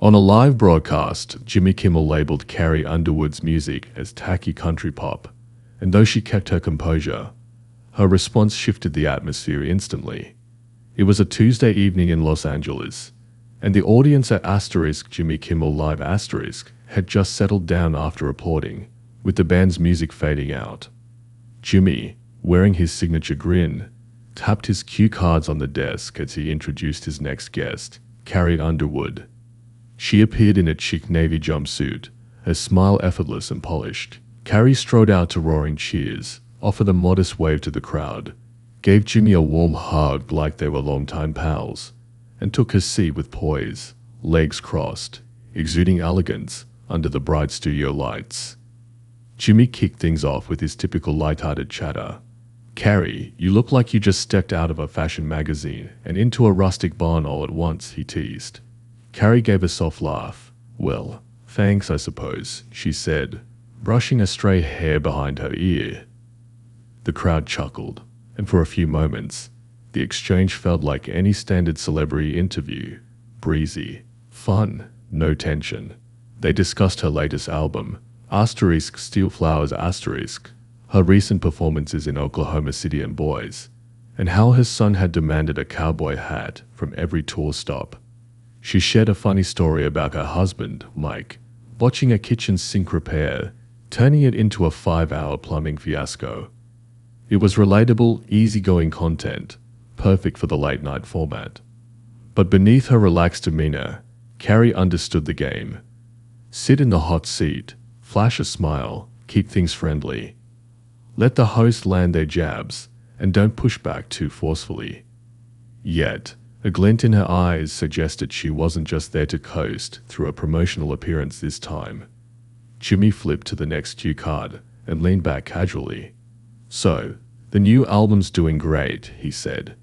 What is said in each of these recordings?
On a live broadcast, Jimmy Kimmel labeled Carrie Underwood's music as tacky country pop, and though she kept her composure, her response shifted the atmosphere instantly. It was a Tuesday evening in Los Angeles, and the audience at Jimmy Kimmel Live had just settled down after applauding, with the band's music fading out. Jimmy, wearing his signature grin, tapped his cue cards on the desk as he introduced his next guest, Carrie Underwood. She appeared in a chic navy jumpsuit, her smile effortless and polished. Carrie strode out to roaring cheers, offered a modest wave to the crowd, gave Jimmy a warm hug like they were longtime pals, and took her seat with poise, legs crossed, exuding elegance under the bright studio lights. Jimmy kicked things off with his typical light-hearted chatter. "Carrie, you look like you just stepped out of a fashion magazine and into a rustic barn all at once," he teased. Carrie gave a soft laugh. "Well, thanks, I suppose," she said, brushing a stray hair behind her ear. The crowd chuckled, and for a few moments, the exchange felt like any standard celebrity interview. Breezy, fun, no tension. They discussed her latest album, Steel Flowers *, her recent performances in Oklahoma City and Boys, and how her son had demanded a cowboy hat from every tour stop. She shared a funny story about her husband, Mike, botching a kitchen sink repair, turning it into a 5-hour plumbing fiasco. It was relatable, easygoing content, perfect for the late-night format. But beneath her relaxed demeanor, Carrie understood the game. Sit in the hot seat, flash a smile, keep things friendly. Let the host land their jabs, and don't push back too forcefully. Yet, a glint in her eyes suggested she wasn't just there to coast through a promotional appearance this time. Jimmy flipped to the next cue card and leaned back casually. "So, the new album's doing great," he said.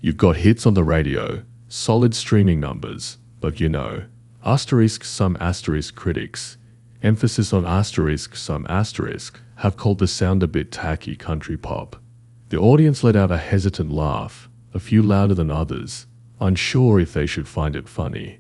"You've got hits on the radio, solid streaming numbers, but some critics, emphasis on some have called the sound a bit tacky country pop." The audience let out a hesitant laugh, a few louder than others, unsure if they should find it funny.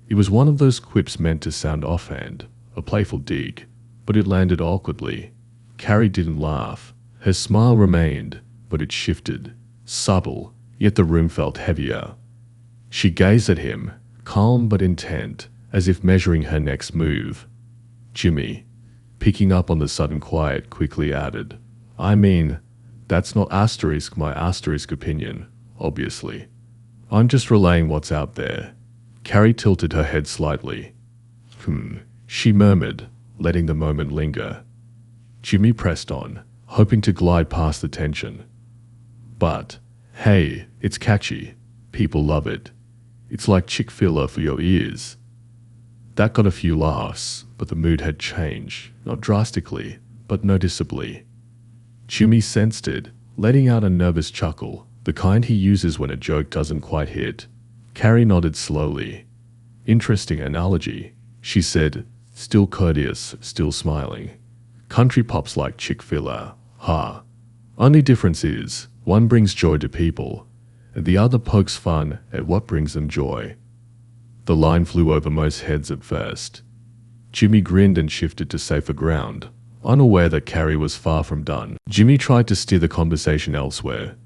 It was one of those quips meant to sound offhand, a playful dig, but it landed awkwardly. Carrie didn't laugh. Her smile remained, but it shifted, subtle, yet the room felt heavier. She gazed at him, calm but intent, as if measuring her next move. Jimmy, picking up on the sudden quiet, quickly added, "I mean, that's not my opinion, obviously. I'm just relaying what's out there." Carrie tilted her head slightly. She murmured, letting the moment linger. Jimmy pressed on, hoping to glide past the tension. "But, hey, it's catchy. People love it. It's like chick filler for your ears." That got a few laughs, but the mood had changed, not drastically, but noticeably. Jimmy sensed it, letting out a nervous chuckle, the kind he uses when a joke doesn't quite hit. Carrie nodded slowly. "Interesting analogy," she said, still courteous, still smiling. "Country pop's like chick filler, ha. Only difference is, one brings joy to people, and the other pokes fun at what brings them joy." The line flew over most heads at first. Jimmy grinned and shifted to safer ground, unaware that Carrie was far from done. Jimmy tried to steer the conversation elsewhere.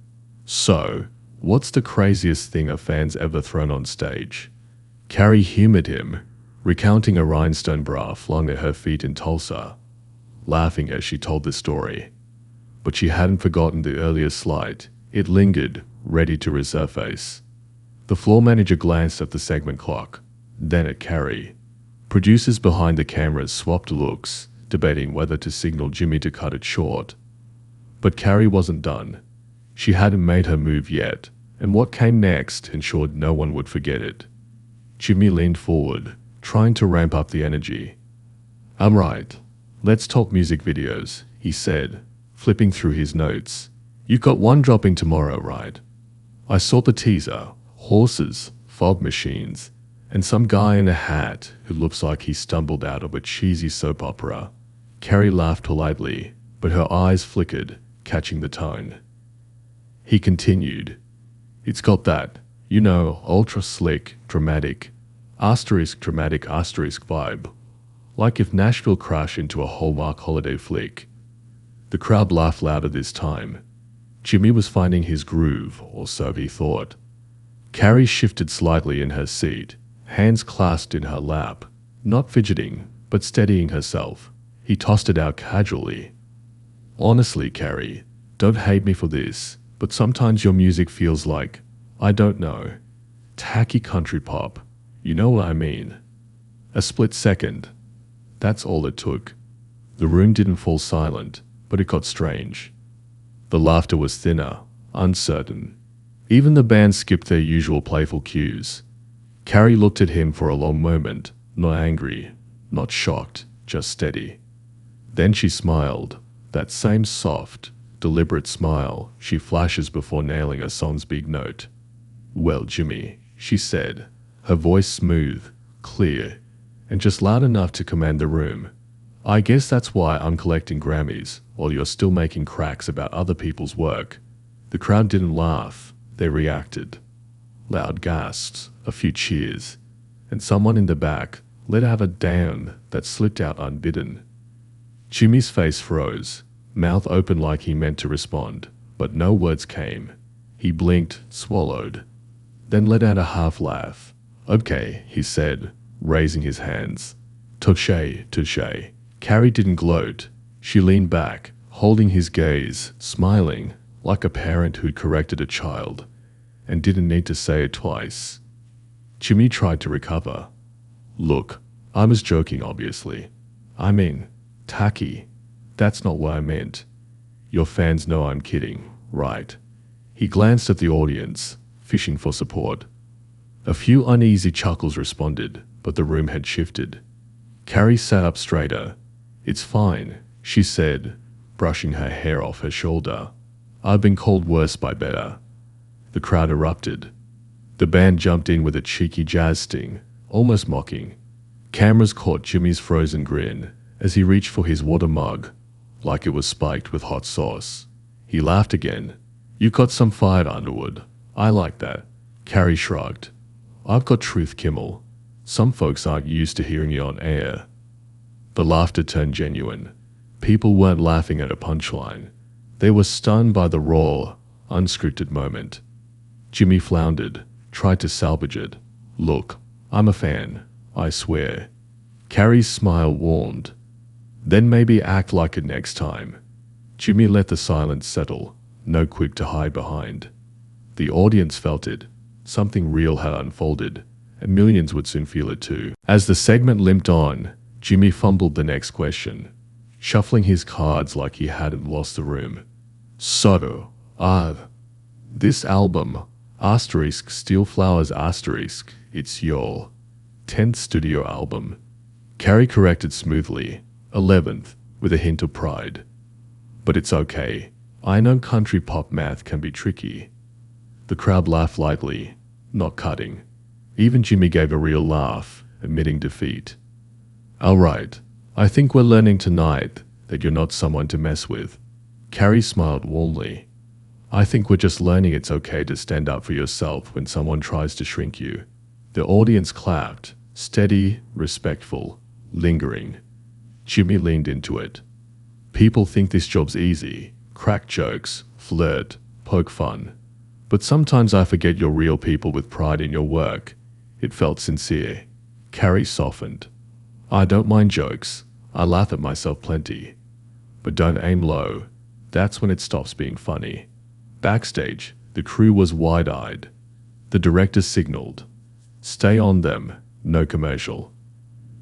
"So, what's the craziest thing a fan's ever thrown on stage?" Carrie humored him, recounting a rhinestone bra flung at her feet in Tulsa, laughing as she told the story. But she hadn't forgotten the earlier slight. It lingered, ready to resurface. The floor manager glanced at the segment clock, then at Carrie. Producers behind the cameras swapped looks, debating whether to signal Jimmy to cut it short. But Carrie wasn't done. She hadn't made her move yet, and what came next ensured no one would forget it. Jimmy leaned forward, trying to ramp up the energy. "I'm right. Let's talk music videos," he said, flipping through his notes. "You've got one dropping tomorrow, right? I saw the teaser, horses, fog machines, and some guy in a hat who looks like he stumbled out of a cheesy soap opera." Carrie laughed politely, but her eyes flickered, catching the tone. He continued, "It's got that, ultra slick, dramatic, Asterisk dramatic asterisk vibe. Like if Nashville crashed into a Hallmark holiday flick. The crowd laughed louder this time. Jimmy was finding his groove, or so he thought. Carrie shifted slightly in her seat, hands clasped in her lap, not fidgeting, but steadying herself. He tossed it out casually. Honestly, Carrie, don't hate me for this, but sometimes your music feels like, I don't know, tacky country pop. You know what I mean? A split second. That's all it took. The room didn't fall silent, but it got strange. The laughter was thinner, uncertain. Even the band skipped their usual playful cues. Carrie looked at him for a long moment, not angry, not shocked, just steady. Then she smiled, that same soft, deliberate smile she flashes before nailing a song's big note. Well, Jimmy, she said, her voice smooth, clear, and just loud enough to command the room. I guess that's why I'm collecting Grammys while you're still making cracks about other people's work. The crowd didn't laugh, they reacted. Loud gasps, a few cheers, and someone in the back let out a damn that slipped out unbidden. Jimmy's face froze, mouth open like he meant to respond, but no words came. He blinked, swallowed, then let out a half laugh. Okay, he said, raising his hands. Touché, touché. Carrie didn't gloat. She leaned back, holding his gaze, smiling, like a parent who'd corrected a child, and didn't need to say it twice. Jimmy tried to recover. Look, I was joking, obviously. I mean, tacky. That's not what I meant. Your fans know I'm kidding, right? He glanced at the audience, fishing for support. A few uneasy chuckles responded, but the room had shifted. Carrie sat up straighter. It's fine, she said, brushing her hair off her shoulder. I've been called worse by better. The crowd erupted. The band jumped in with a cheeky jazz sting, almost mocking. Cameras caught Jimmy's frozen grin as he reached for his water mug, like it was spiked with hot sauce. He laughed again. You got some fire, Underwood. I like that. Carrie shrugged. I've got truth, Kimmel. Some folks aren't used to hearing you on air. The laughter turned genuine. People weren't laughing at a punchline. They were stunned by the raw, unscripted moment. Jimmy floundered, tried to salvage it. Look, I'm a fan, I swear. Carrie's smile warmed. Then maybe act like it next time. Jimmy let the silence settle, no quip to hide behind. The audience felt it. Something real had unfolded, and millions would soon feel it too. As the segment limped on, Jimmy fumbled the next question, shuffling his cards like he hadn't lost the room. So, this album, asterisk Steel Flowers asterisk, it's your 10th studio album. Carrie corrected smoothly, 11th, with a hint of pride. But it's okay. I know country pop math can be tricky. The crowd laughed lightly, not cutting. Even Jimmy gave a real laugh, admitting defeat. All right, I think we're learning tonight that you're not someone to mess with. Carrie smiled warmly. I think we're just learning it's okay to stand up for yourself when someone tries to shrink you. The audience clapped, steady, respectful, lingering. Jimmy leaned into it. People think this job's easy. Crack jokes, flirt, poke fun. But sometimes I forget you're real people with pride in your work. It felt sincere. Carrie softened. I don't mind jokes. I laugh at myself plenty. But don't aim low. That's when it stops being funny. Backstage, the crew was wide-eyed. The director signaled, stay on them, no commercial.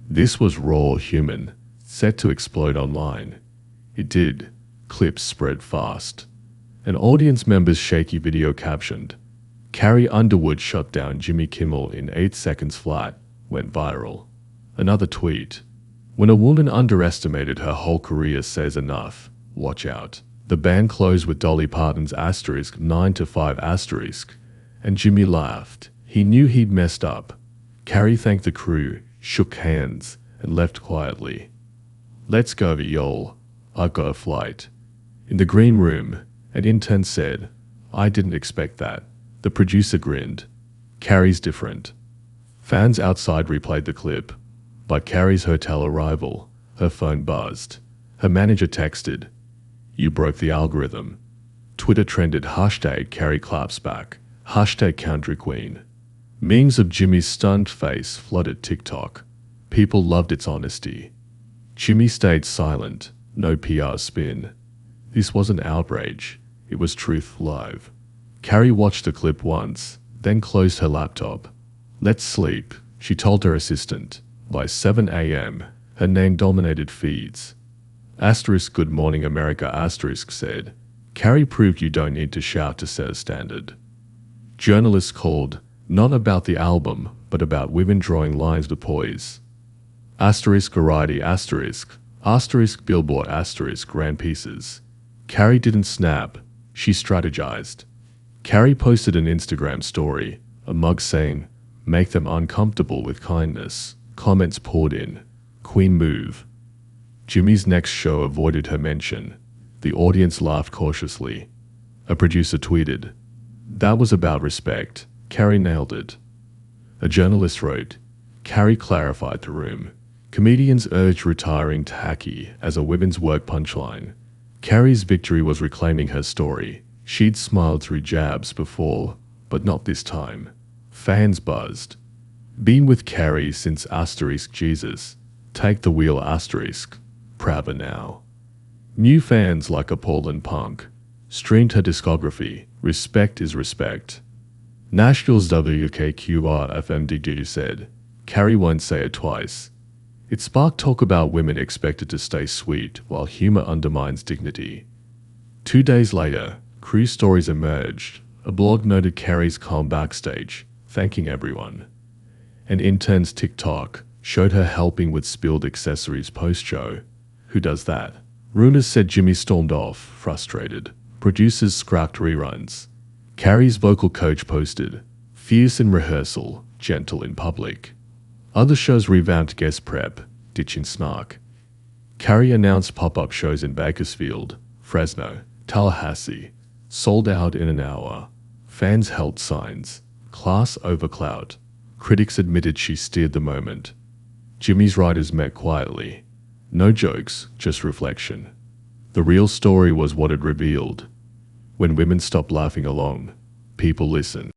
This was raw human, set to explode online. It did. Clips spread fast. An audience member's shaky video captioned, Carrie Underwood shut down Jimmy Kimmel in 8 seconds flat, went viral. Another tweet, when a woman underestimated her whole career says enough, watch out. The band closed with Dolly Parton's asterisk 9 to 5 asterisk, and Jimmy laughed. He knew he'd messed up. Carrie thanked the crew, shook hands, and left quietly. Let's go, y'all. I've got a flight. In the green room, an intern said, I didn't expect that. The producer grinned. Carrie's different. Fans outside replayed the clip. By Carrie's hotel arrival, her phone buzzed. Her manager texted, "You broke the algorithm." Twitter trended hashtag Carrie claps back, hashtag country queen. Memes of Jimmy's stunned face flooded TikTok. People loved its honesty. Jimmy stayed silent, no PR spin. This wasn't outrage, it was truth live. Carrie watched the clip once, then closed her laptop. "Let's sleep," she told her assistant. By 7 a.m., her name dominated feeds. Asterisk Good Morning America asterisk said, "Carrie proved you don't need to shout to set a standard." Journalists called, "Not about the album, but about women drawing lines with poise." Asterisk Variety asterisk Billboard asterisk ran pieces. Carrie didn't snap, she strategized. Carrie posted an Instagram story, a mug saying, "Make them uncomfortable with kindness." Comments poured in. "Queen move." Jimmy's next show avoided her mention. The audience laughed cautiously. A producer tweeted, "That was about respect. Carrie nailed it." A journalist wrote, "Carrie clarified the room." Comedians urged retiring tacky as a women's work punchline. Carrie's victory was reclaiming her story. She'd smiled through jabs before, but not this time. Fans buzzed. "Been with Carrie since asterisk Jesus. Take the wheel asterisk. Prouder now." New fans like a Portland punk streamed her discography. Respect is respect. Nashville's WKQR-FM said, "Carrie won't say it twice." It sparked talk about women expected to stay sweet while humor undermines dignity. 2 days later, crew stories emerged. A blog noted Carrie's calm backstage, thanking everyone. An intern's TikTok showed her helping with spilled accessories post-show. Who does that? Rumors said Jimmy stormed off, frustrated. Producers scrapped reruns. Carrie's vocal coach posted, "Fierce in rehearsal, gentle in public." Other shows revamped guest prep, ditching snark. Carrie announced pop-up shows in Bakersfield, Fresno, Tallahassee, sold out in an hour. Fans held signs, "Class over clout." Critics admitted she steered the moment. Jimmy's writers met quietly. No jokes, just reflection. The real story was what it revealed. When women stopped laughing along, people listened.